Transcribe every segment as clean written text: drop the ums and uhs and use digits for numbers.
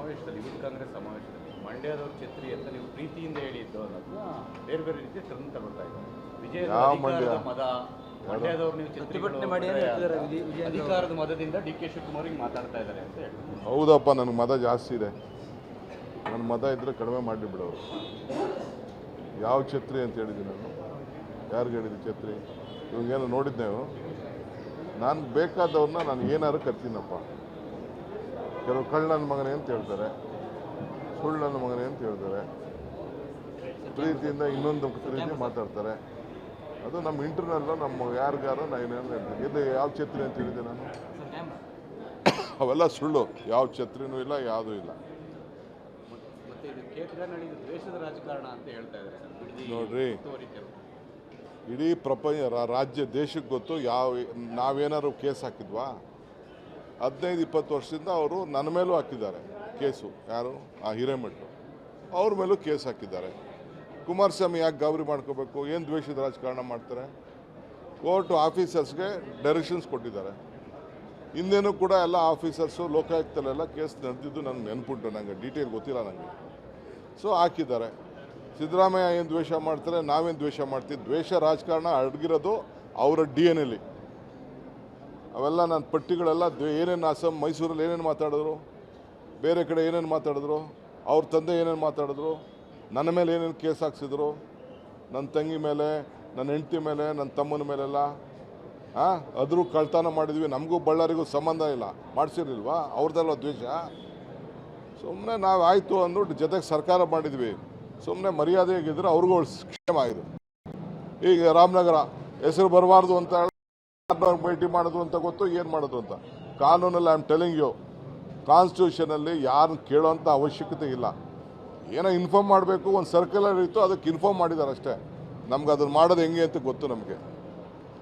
ಸಮಾವೇಶದಲ್ಲಿ ಯೂತ್ ಕಾಂಗ್ರೆಸ್ ಸಮಾವೇಶದಲ್ಲಿ ಮಂಡ್ಯದವ್ರ ಛತ್ರಿ ಅಂತ ನೀವು ಪ್ರೀತಿಯಿಂದ ಹೇಳಿದ್ದು ಅನ್ನೋದು ಬೇರೆ ಬೇರೆ ರೀತಿ ಟರ್ನ್ ತಗೊಳ್ತಾ ಇದ್ದಾರೆ. ವಿಜಯದ ಮದ ಮಂಡ್ಯದವ್ರು ನೀವು ಪ್ರತಿಭಟನೆ ಮಾಡಿ ಅಧಿಕಾರದ ಮದದಿಂದ ಡಿ ಕೆ ಶಿವಕುಮಾರ್ಗೆ ಮಾತಾಡ್ತಾ ಇದ್ದಾರೆ ಅಂತ ಹೇಳಿ. ಹೌದಪ್ಪ, ನನಗೆ ಮದ ಜಾಸ್ತಿ ಇದೆ. ನನ್ನ ಮದ ಇದ್ದರೆ ಕಡಿಮೆ ಮಾಡಿ ಬಿಡೋರು. ಯಾವ ಛತ್ರಿ ಅಂತ ಹೇಳಿದ್ದೀನಿ ನಾನು? ಯಾರಿಗೆ ಹೇಳಿದ್ದೆ ಛತ್ರಿ? ಇವಾಗೇನು ನೋಡಿದ್ದೇವೆ. ನಾನು ಬೇಕಾದವ್ರನ್ನ ನಾನು ಏನಾದ್ರು ಕರ್ತೀನಪ್ಪ. ಕೆಲವರು ಕಳ್ಳ ನನ್ನ ಮಗನೇ ಅಂತ ಹೇಳ್ತಾರೆ, ಸುಳ್ಳು ನನ್ನ ಮಗನೇ ಅಂತ ಹೇಳ್ತಾರೆ, ಪ್ರೀತಿಯಿಂದ ಇನ್ನೊಂದು ಪ್ರೀತಿ ಮಾತಾಡ್ತಾರೆ. ಅದು ನಮ್ಮ ಇಂಟರ್ನಲ್ಲು, ನಮ್ಮ ಯಾರಿಗಾರ ನಾನು ಏನೇನು ಹೇಳ್ತೀನಿ. ಇದು ಯಾವ ಛತ್ರಿ ಅಂತ ಹೇಳಿದೆ ನಾನು? ಅವೆಲ್ಲ ಸುಳ್ಳು. ಯಾವ ಛತ್ರಿನೂ ಇಲ್ಲ, ಯಾವುದೂ ಇಲ್ಲ. ದ್ವೇಷದ ರಾಜಕಾರಣ ಅಂತ ಹೇಳ್ತಾ ಇದ್ದಾರೆ ನೋಡ್ರಿ, ಇಡೀ ಪ್ರಪಂಚ ರಾಜ್ಯ ದೇಶಕ್ಕೆ ಗೊತ್ತು. ನಾವೇನಾದ್ರು ಕೇಸ್ ಹಾಕಿದ್ವಾ? 15-20 ವರ್ಷದಿಂದ ಅವರು ನನ್ನ ಮೇಲೂ ಹಾಕಿದ್ದಾರೆ ಕೇಸು. ಯಾರು? ಆ ಹಿರೇಮಠು ಅವ್ರ ಮೇಲೂ ಕೇಸ್ ಹಾಕಿದ್ದಾರೆ. ಕುಮಾರಸ್ವಾಮಿ ಯಾಕೆ ಗಾಬರಿ ಮಾಡ್ಕೋಬೇಕು? ಏನು ದ್ವೇಷದ ರಾಜಕಾರಣ ಮಾಡ್ತಾರೆ? ಕೋರ್ಟ್ ಆಫೀಸರ್ಸ್ಗೆ ಡೈರೆಕ್ಷನ್ಸ್ ಕೊಟ್ಟಿದ್ದಾರೆ. ಹಿಂದೇನೂ ಕೂಡ ಎಲ್ಲ ಆಫೀಸರ್ಸು ಲೋಕಾಯುಕ್ತಲೆಲ್ಲ ಕೇಸ್ ನಡೆದಿದ್ದು ನನಗೆ ನೆನಪುಂಟು. ನನಗೆ ಡೀಟೇಲ್ ಗೊತ್ತಿಲ್ಲ ನನಗೆ. ಸೊ ಹಾಕಿದ್ದಾರೆ. ಸಿದ್ದರಾಮಯ್ಯ ಏನು ದ್ವೇಷ ಮಾಡ್ತಾರೆ, ನಾವೇನು ದ್ವೇಷ ಮಾಡ್ತೀವಿ? ದ್ವೇಷ ರಾಜಕಾರಣ ಅಡಗಿರೋದು ಅವರ DNA. ಅವೆಲ್ಲ ನನ್ನ ಪಟ್ಟಿಗಳೆಲ್ಲ ಏನೇನು ಮೈಸೂರಲ್ಲಿ ಏನೇನು ಮಾತಾಡಿದ್ರು, ಬೇರೆ ಕಡೆ ಏನೇನು ಮಾತಾಡಿದ್ರು, ಅವ್ರ ತಂದೆ ಏನೇನು ಮಾತಾಡಿದ್ರು, ನನ್ನ ಮೇಲೆ ಏನೇನು ಕೇಸ್ ಹಾಕ್ಸಿದ್ರು, ನನ್ನ ತಂಗಿ ಮೇಲೆ, ನನ್ನ ಹೆಂಡತಿ ಮೇಲೆ, ನನ್ನ ತಮ್ಮನ ಮೇಲೆಲ್ಲ ಅದ್ರೂ ಕಳ್ತನ ಮಾಡಿದ್ವಿ. ನಮಗೂ ಬಳ್ಳಾರಿಗೂ ಸಂಬಂಧ ಇಲ್ಲ, ಮಾಡಿಸಿರ್ಲಿಲ್ವಾ? ಅವ್ರದ್ದೆಲ್ಲ ದ್ವೇಷ. ಸುಮ್ಮನೆ ನಾವು ಆಯಿತು ಅಂದ್ಬಿಟ್ಟು ಜೊತೆಗೆ ಸರ್ಕಾರ ಮಾಡಿದ್ವಿ. ಸುಮ್ಮನೆ ಮರ್ಯಾದೆಗಿದ್ರೆ ಅವ್ರಿಗೂ ಕ್ಷೇಮ ಆಗಿದೆ. ಈಗ ರಾಮನಗರ ಹೆಸರು ಬರಬಾರ್ದು ಅಂತ ಭೇಟಿ ಮಾಡೋದು ಅಂತ ಗೊತ್ತು, ಏನು ಮಾಡೋದು ಅಂತ. ಕಾನೂನಲ್ಲಿ ಐ ಆಮ್ ಟೆಲಿಂಗ್ ಯು, ಕಾನ್ಸ್ಟಿಟ್ಯೂಷನಲ್ಲಿ ಯಾರನ್ನ ಕೇಳೋಂಥ ಅವಶ್ಯಕತೆ ಇಲ್ಲ. ಏನೋ ಇನ್ಫಾರ್ಮ್ ಮಾಡಬೇಕು, ಒಂದು ಸರ್ಕ್ಯುಲರ್ ಇತ್ತು, ಅದಕ್ಕೆ ಇನ್ಫಾರ್ಮ್ ಮಾಡಿದ್ದಾರೆ ಅಷ್ಟೇ. ನಮ್ಗೆ ಅದನ್ನು ಮಾಡೋದು ಹೆಂಗೆ ಅಂತ ಗೊತ್ತು ನಮಗೆ.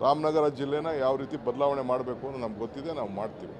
ರಾಮನಗರ ಜಿಲ್ಲೆನ ಯಾವ ರೀತಿ ಬದಲಾವಣೆ ಮಾಡಬೇಕು ಅಂತ ನಮ್ಗೆ ಗೊತ್ತಿದೆ, ನಾವು ಮಾಡ್ತೀವಿ.